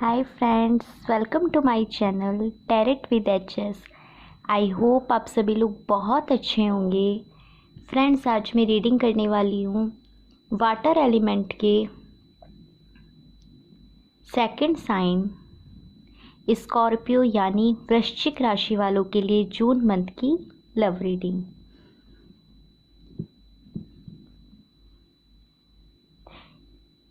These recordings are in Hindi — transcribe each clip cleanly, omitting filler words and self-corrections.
Hi friends, welcome to my channel tarot with HS. I hope आप सभी लोग बहुत अच्छे होंगे। फ्रेंड्स, आज मैं रीडिंग करने वाली हूँ वाटर एलिमेंट के सेकंड साइन स्कॉर्पियो यानी वृश्चिक राशि वालों के लिए जून मंथ की लव रीडिंग।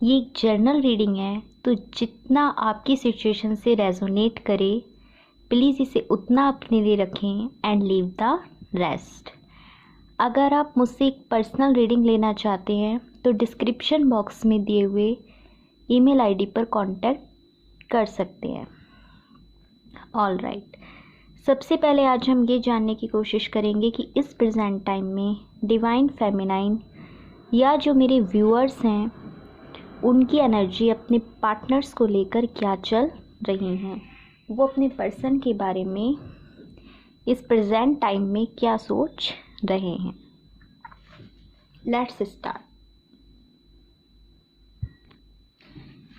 ये एक जर्नल रीडिंग है, तो जितना आपकी सिचुएशन से रेजोनेट करे प्लीज़ इसे उतना अपने लिए रखें एंड लीव द रेस्ट। अगर आप मुझसे एक पर्सनल रीडिंग लेना चाहते हैं तो डिस्क्रिप्शन बॉक्स में दिए हुए ईमेल आईडी पर कांटेक्ट कर सकते हैं। ऑल राइट, सबसे पहले आज हम ये जानने की कोशिश करेंगे कि इस प्रेजेंट टाइम में डिवाइन फेमिनाइन या जो मेरे व्यूअर्स हैं उनकी एनर्जी अपने पार्टनर्स को लेकर क्या चल रही हैं, वो अपने पर्सन के बारे में इस प्रेजेंट टाइम में क्या सोच रहे हैं। Let's start.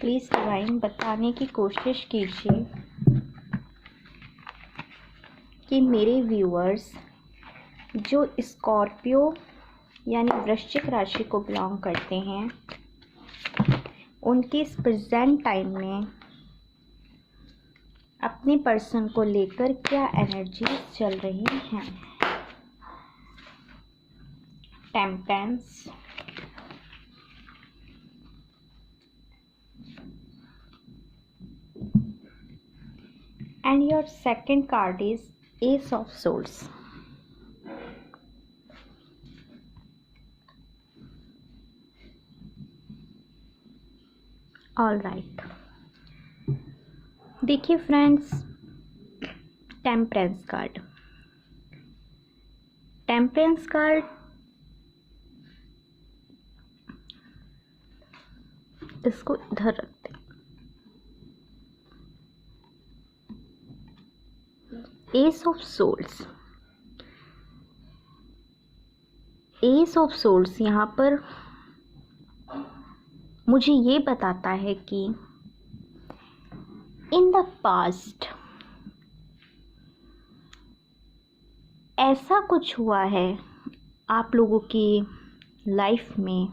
प्लीज़ डिवाइन बताने की कोशिश कीजिए कि मेरे व्यूअर्स जो स्कॉर्पियो यानी वृश्चिक राशि को बिलोंग करते हैं उनकी इस प्रेजेंट टाइम में अपने पर्सन को लेकर क्या एनर्जीज चल रही हैं। Temperance, and your second card is S of swords. All right, देखिए फ्रेंड्स, टेम्परेंस कार्ड इसको इधर रखते हैं। एस ऑफ सोर्ड्स यहाँ पर मुझे ये बताता है कि इन द पास्ट ऐसा कुछ हुआ है आप लोगों की लाइफ में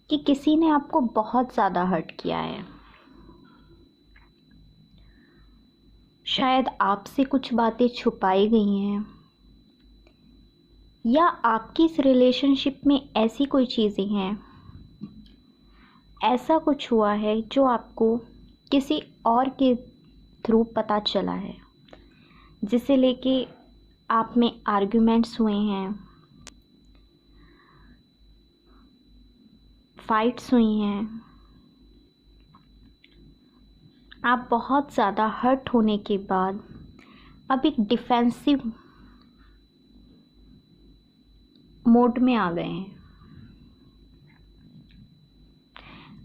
कि किसी ने आपको बहुत ज़्यादा हर्ट किया है। शायद आपसे कुछ बातें छुपाई गई हैं या आपकी इस रिलेशनशिप में ऐसी कोई चीज़ें हैं, ऐसा कुछ हुआ है जो आपको किसी और के थ्रू पता चला है, जिसे लेके आप में आर्ग्यूमेंट्स हुए हैं, फाइट्स हुई हैं। आप बहुत ज़्यादा हर्ट होने के बाद अब एक डिफेंसिव मोड में आ गए हैं।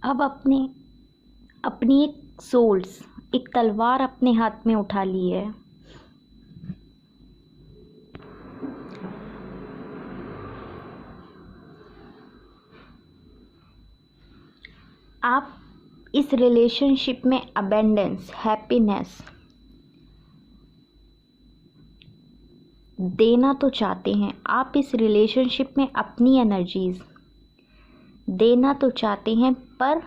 अब अपनी एक सोल्स, एक तलवार अपने हाथ में उठा ली है। आप इस रिलेशनशिप में अबेंडेंस, हैप्पीनेस देना तो चाहते हैं। आप इस रिलेशनशिप में अपनी एनर्जीज देना तो चाहते हैं, पर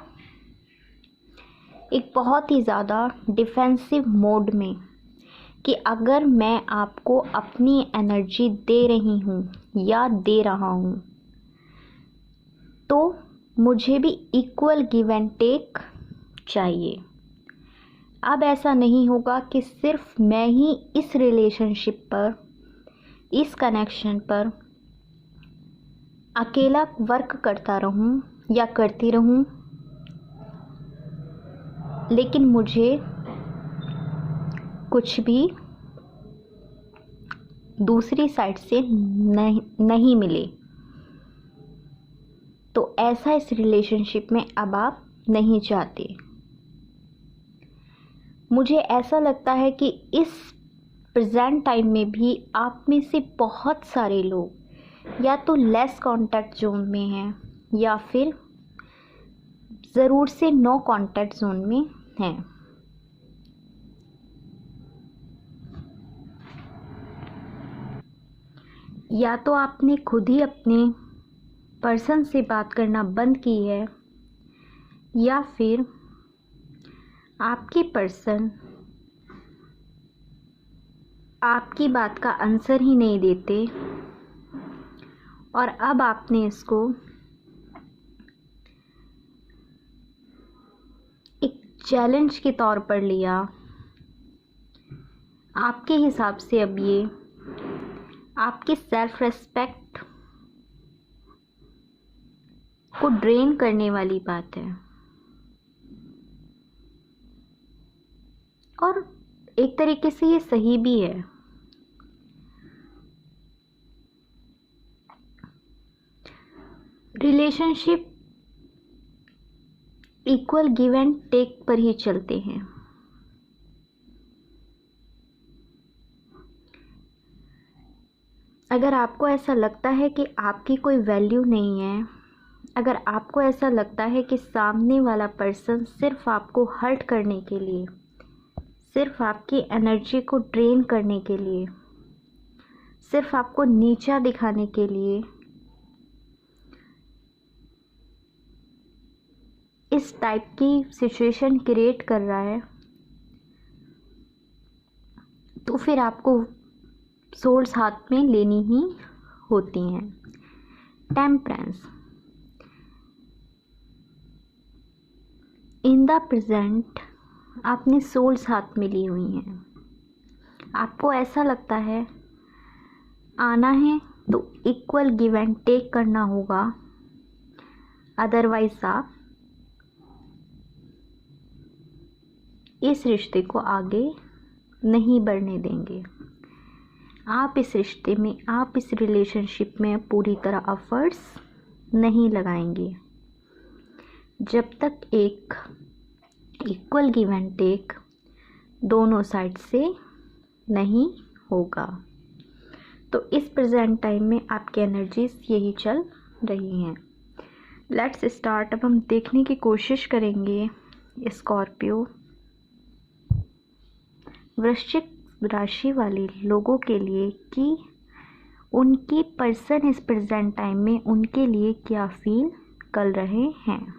एक बहुत ही ज़्यादा डिफेंसिव मोड में कि अगर मैं आपको अपनी एनर्जी दे रही हूँ या दे रहा हूँ तो मुझे भी इक्वल गिव एंड टेक चाहिए। अब ऐसा नहीं होगा कि सिर्फ मैं ही इस रिलेशनशिप पर, इस कनेक्शन पर अकेला वर्क करता रहूं या करती रहूं, लेकिन मुझे कुछ भी दूसरी साइड से नहीं मिले। तो ऐसा इस रिलेशनशिप में अब आप नहीं चाहते। मुझे ऐसा लगता है कि इस प्रेजेंट टाइम में भी आप में से बहुत सारे लोग या तो लेस कांटेक्ट जोन में हैं या फिर ज़रूर से नो कॉन्टैक्ट जोन में हैं। या तो आपने खुद ही अपने पर्सन से बात करना बंद की है, या फिर आपके पर्सन आपकी बात का आंसर ही नहीं देते और अब आपने इसको एक चैलेंज के तौर पर लिया। आपके हिसाब से अब ये आपके सेल्फ रेस्पेक्ट को ड्रेन करने वाली बात है, और एक तरीके से ये सही भी है। Relationship equal give and take पर ही चलते हैं। अगर आपको ऐसा लगता है कि आपकी कोई वैल्यू नहीं है, अगर आपको ऐसा लगता है कि सामने वाला पर्सन सिर्फ आपको हर्ट करने के लिए, सिर्फ आपकी एनर्जी को ड्रेन करने के लिए, सिर्फ आपको नीचा दिखाने के लिए इस टाइप की सिचुएशन क्रिएट कर रहा है, तो फिर आपको सोल्स हाथ में लेनी ही होती हैं। टेम्परेंस। इन द प्रेजेंट आपने सोल्स हाथ में ली हुई हैं। आपको ऐसा लगता है आना है तो इक्वल गिव एंड टेक करना होगा, अदरवाइज आप इस रिश्ते को आगे नहीं बढ़ने देंगे। आप इस रिश्ते में, आप इस रिलेशनशिप में पूरी तरह एफर्ट्स नहीं लगाएंगे जब तक एक इक्वल गिव एंड टेक दोनों साइड से नहीं होगा। तो इस प्रेजेंट टाइम में आपकी एनर्जीज यही चल रही हैं। Let's start. अब हम देखने की कोशिश करेंगे स्कॉर्पियो, वृश्चिक राशि वाले लोगों के लिए कि उनकी पर्सन इस प्रेजेंट टाइम में उनके लिए क्या फील कर रहे हैं।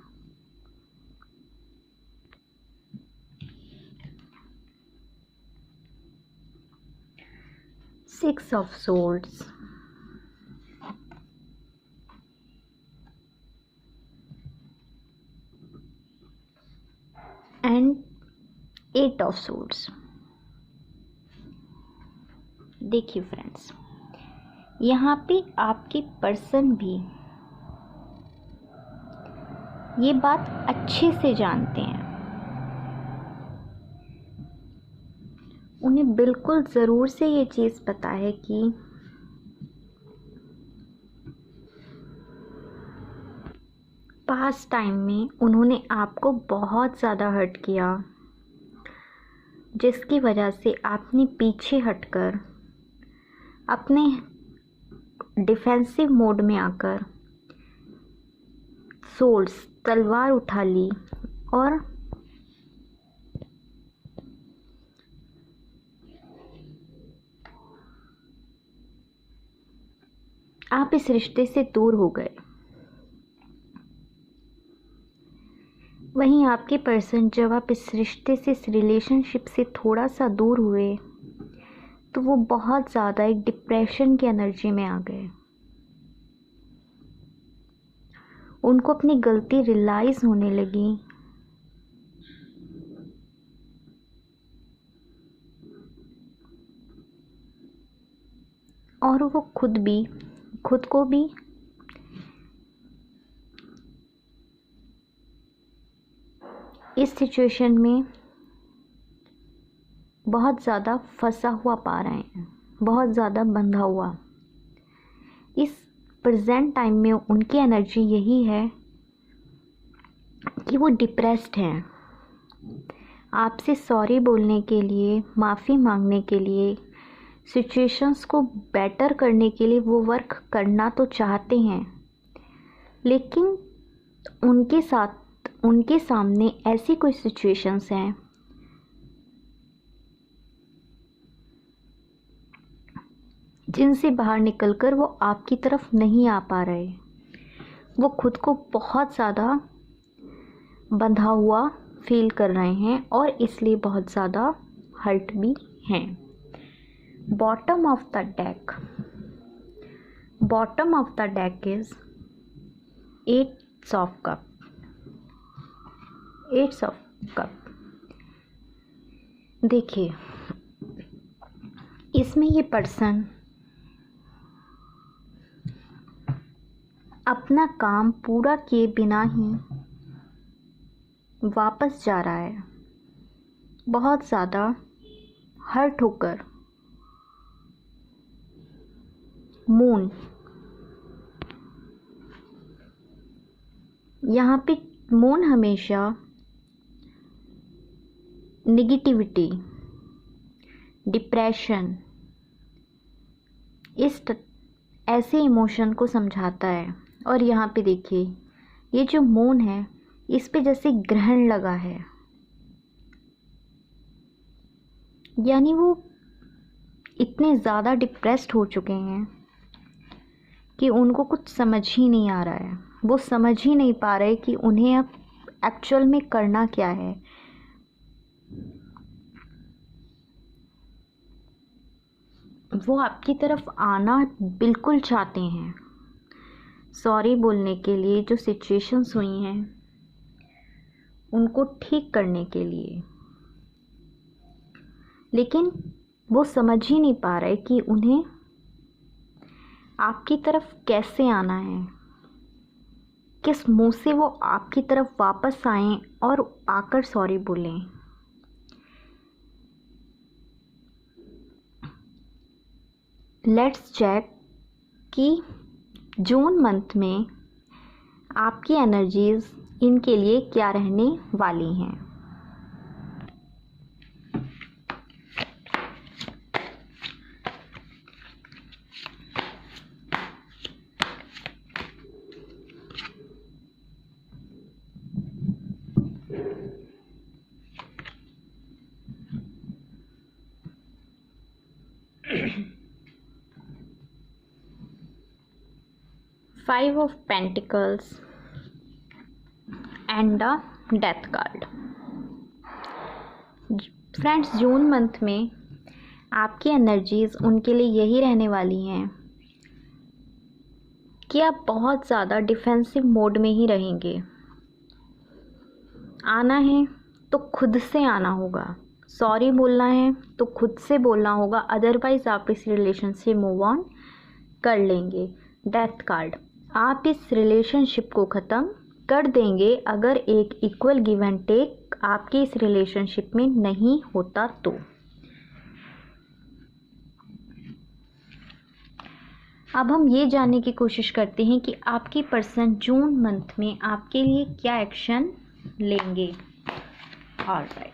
Six of swords and eight of swords. देखिए फ्रेंड्स, यहाँ पे आपके पर्सन भी ये बात अच्छे से जानते हैं। उन्हें बिल्कुल ज़रूर से ये चीज़ पता है कि पास्ट टाइम में उन्होंने आपको बहुत ज़्यादा हर्ट किया, जिसकी वजह से आपने पीछे हटकर अपने डिफेंसिव मोड में आकर सोल्स तलवार उठा ली और आप इस रिश्ते से दूर हो गए। वहीं आपके पर्सन जब आप इस रिश्ते से, इस रिलेशनशिप से थोड़ा सा दूर हुए, तो वो बहुत ज़्यादा एक डिप्रेशन की एनर्जी में आ गए। उनको अपनी गलती रियलाइज होने लगी और वो खुद को भी इस सिचुएशन में बहुत ज़्यादा फंसा हुआ पा रहे हैं, बहुत ज़्यादा बंधा हुआ। इस प्रेजेंट टाइम में उनकी एनर्जी यही है कि वो डिप्रेस्ड हैं। आपसे सॉरी बोलने के लिए, माफ़ी मांगने के लिए, सिचुएशंस को बेटर करने के लिए वो वर्क करना तो चाहते हैं, लेकिन उनके साथ उनके सामने ऐसी कोई सिचुएशंस हैं जिनसे बाहर निकलकर वो आपकी तरफ नहीं आ पा रहे, वो खुद को बहुत ज़्यादा बंधा हुआ फील कर रहे हैं और इसलिए बहुत ज़्यादा हर्ट भी हैं। Bottom of the deck, bottom of the deck is eights of cup, eights of cup. देखिए, इसमें ये पर्सन अपना काम पूरा किए बिना ही वापस जा रहा है, बहुत ज़्यादा हर्ट होकर। मून, यहाँ पे मून हमेशा निगेटिविटी, डिप्रेशन, ऐसे इमोशन को समझाता है। और यहाँ पे देखिए, ये जो मून है इस पे जैसे ग्रहण लगा है, यानी वो इतने ज़्यादा डिप्रेस्ड हो चुके हैं कि उनको कुछ समझ ही नहीं आ रहा है। वो समझ ही नहीं पा रहे कि उन्हें अब एक्चुअल में करना क्या है। वो आपकी तरफ आना बिल्कुल चाहते हैं, सॉरी बोलने के लिए, जो सिचुएशंस हुई हैं उनको ठीक करने के लिए, लेकिन वो समझ ही नहीं पा रहे कि उन्हें आपकी तरफ कैसे आना है, किस मुंह से वो आपकी तरफ वापस आएं और आकर सॉरी बोलें। लेट्स चेक कि जून मंथ में आपकी एनर्जीज इनके लिए क्या रहने वाली हैं। Five of Pentacles and the Death card। Friends, June month में आपकी एनर्जीज उनके लिए यही रहने वाली हैं कि आप बहुत ज़्यादा डिफेंसिव मोड में ही रहेंगे। आना है तो खुद से आना होगा, सॉरी बोलना है तो खुद से बोलना होगा, अदरवाइज़ आप इस रिलेशन से मूव ऑन कर लेंगे। डेथ कार्ड, आप इस रिलेशनशिप को ख़त्म कर देंगे अगर एक इक्वल गिव एंड टेक आपके इस रिलेशनशिप में नहीं होता तो। अब हम ये जानने की कोशिश करते हैं कि आपकी पर्सन जून मंथ में आपके लिए क्या एक्शन लेंगे। Alright,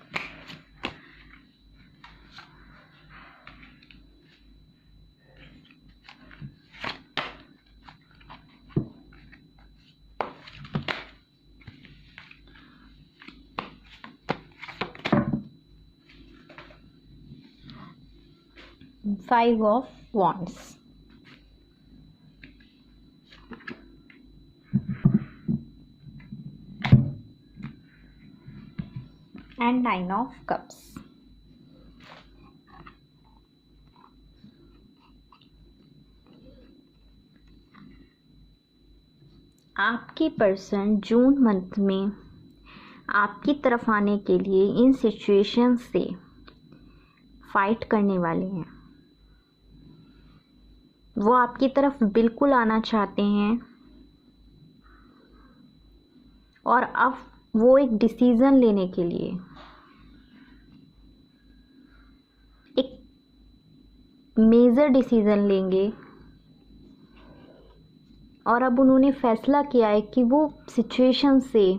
Five of Wands and Nine of Cups। आपकी पर्सन जून मंथ में आपकी तरफ आने के लिए इन सिचुएशन से फाइट करने वाले हैं। वो आपकी तरफ बिल्कुल आना चाहते हैं और अब वो एक डिसीज़न लेने के लिए, एक मेजर डिसीज़न लेंगे और अब उन्होंने फैसला किया है कि वो सिचुएशन से,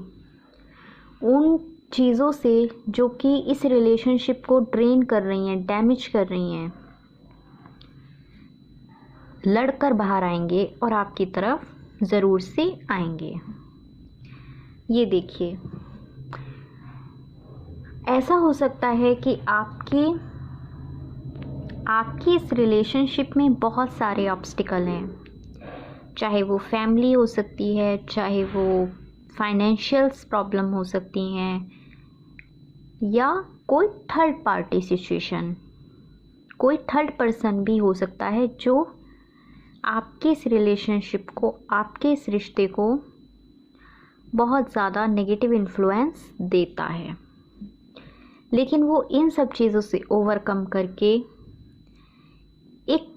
उन चीज़ों से जो कि इस रिलेशनशिप को ड्रेन कर रही हैं, डैमेज कर रही हैं, लड़कर बाहर आएंगे और आपकी तरफ ज़रूर से आएंगे। ये देखिए, ऐसा हो सकता है कि आपकी इस रिलेशनशिप में बहुत सारे ऑब्स्टिकल हैं, चाहे वो फैमिली हो सकती है, चाहे वो फाइनेंशियल्स प्रॉब्लम हो सकती हैं, या कोई थर्ड पार्टी सिचुएशन, कोई थर्ड पर्सन भी हो सकता है जो आपके इस रिलेशनशिप को, आपके इस रिश्ते को बहुत ज़्यादा नेगेटिव इन्फ्लुएंस देता है। लेकिन वो इन सब चीज़ों से ओवरकम करके एक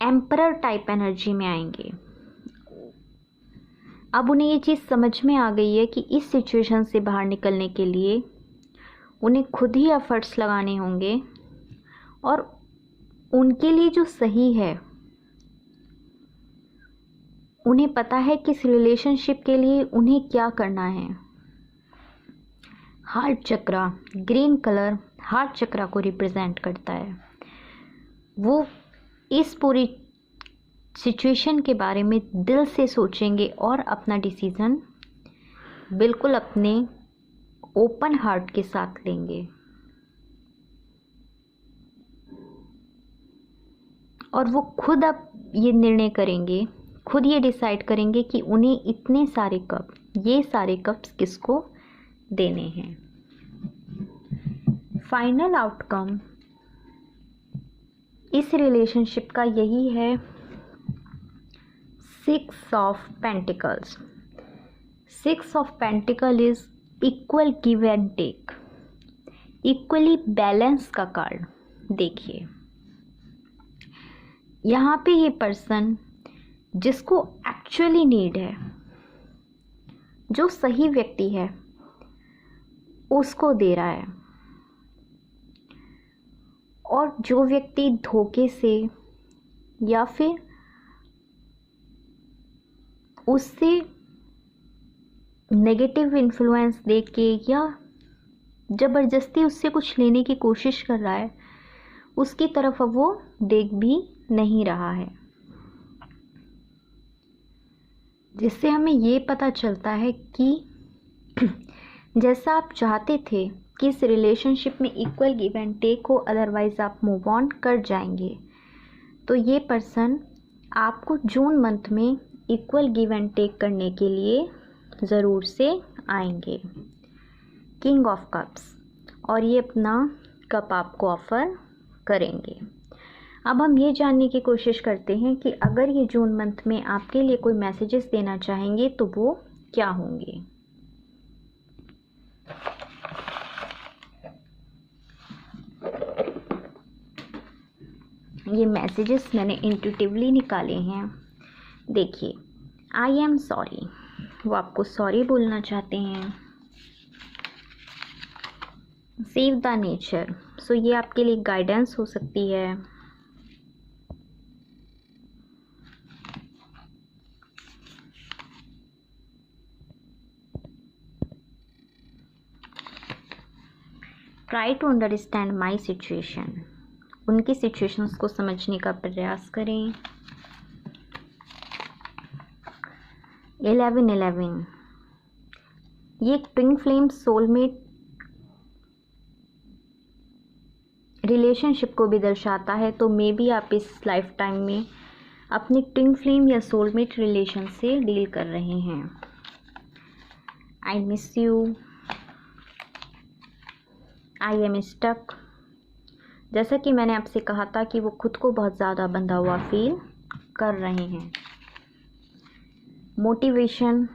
एम्परर टाइप एनर्जी में आएंगे। अब उन्हें ये चीज़ समझ में आ गई है कि इस सिचुएशन से बाहर निकलने के लिए उन्हें खुद ही एफर्ट्स लगाने होंगे, और उनके लिए जो सही है, उन्हें पता है कि इस रिलेशनशिप के लिए उन्हें क्या करना है। हार्ट चक्रा, ग्रीन कलर हार्ट चक्रा को रिप्रेजेंट करता है। वो इस पूरी सिचुएशन के बारे में दिल से सोचेंगे और अपना डिसीज़न बिल्कुल अपने ओपन हार्ट के साथ लेंगे, और वो खुद अब ये निर्णय करेंगे, खुद ये डिसाइड करेंगे कि उन्हें इतने सारे कप, ये सारे कप्स किसको देने हैं। फाइनल आउटकम इस रिलेशनशिप का यही है, 6 of pentacles. 6 of pentacle is equal give and take, equally balance का कार्ड। देखिए यहाँ पे ये पर्सन जिसको एक्चुअली नीड है, जो सही व्यक्ति है, उसको दे रहा है, और जो व्यक्ति धोखे से या फिर उससे नेगेटिव इन्फ्लुएंस देके या ज़बरदस्ती उससे कुछ लेने की कोशिश कर रहा है, उसकी तरफ अब वो देख भी नहीं रहा है। जिससे हमें ये पता चलता है कि जैसा आप चाहते थे कि इस रिलेशनशिप में इक्वल गिव एंड टेक हो, अदरवाइज आप मूव ऑन कर जाएंगे, तो ये पर्सन आपको जून मंथ में इक्वल गिव एंड टेक करने के लिए ज़रूर से आएंगे। किंग ऑफ कप्स, और ये अपना कप आपको ऑफ़र करेंगे। अब हम ये जानने की कोशिश करते हैं कि अगर ये जून मंथ में आपके लिए कोई मैसेजेस देना चाहेंगे तो वो क्या होंगे। ये मैसेजेस मैंने इंट्यूटिवली निकाले हैं। देखिए, आई एम सॉरी, वो आपको सॉरी बोलना चाहते हैं। सेव द नेचर, सो ये आपके लिए गाइडेंस हो सकती है। Try to understand my situation, उनकी सिचुएशंस को समझने का प्रयास करें। 1111, ये एक ट्विन फ्लेम सोलमेट रिलेशनशिप को भी दर्शाता है, तो मे बी आप इस लाइफ टाइम में अपनी ट्विन फ्लेम या सोलमेट रिलेशन से डील कर रहे हैं। I miss you, I am stuck, जैसा कि मैंने आपसे कहा था कि वो खुद को बहुत ज़्यादा बंधा हुआ फील कर रहे हैं। मोटिवेशन,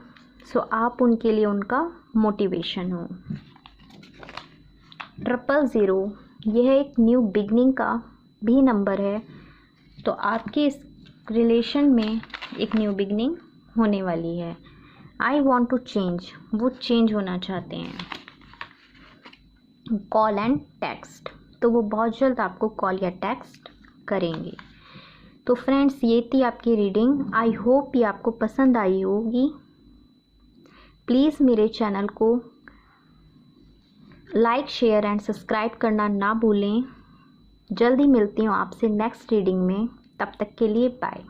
सो आप उनके लिए उनका मोटिवेशन हो। 000, यह एक न्यू बिगनिंग का भी नंबर है, तो आपके इस रिलेशन में एक न्यू बिगनिंग होने वाली है। आई वॉन्ट टू चेंज, वो चेंज होना चाहते हैं। कॉल एंड टेक्स्ट, तो वो बहुत जल्द आपको कॉल या टेक्स्ट करेंगे। तो फ्रेंड्स, ये थी आपकी रीडिंग। आई होप ये आपको पसंद आई होगी। प्लीज़ मेरे चैनल को लाइक, शेयर एंड सब्सक्राइब करना ना भूलें। जल्दी मिलती हूँ आपसे नेक्स्ट रीडिंग में, तब तक के लिए बाय।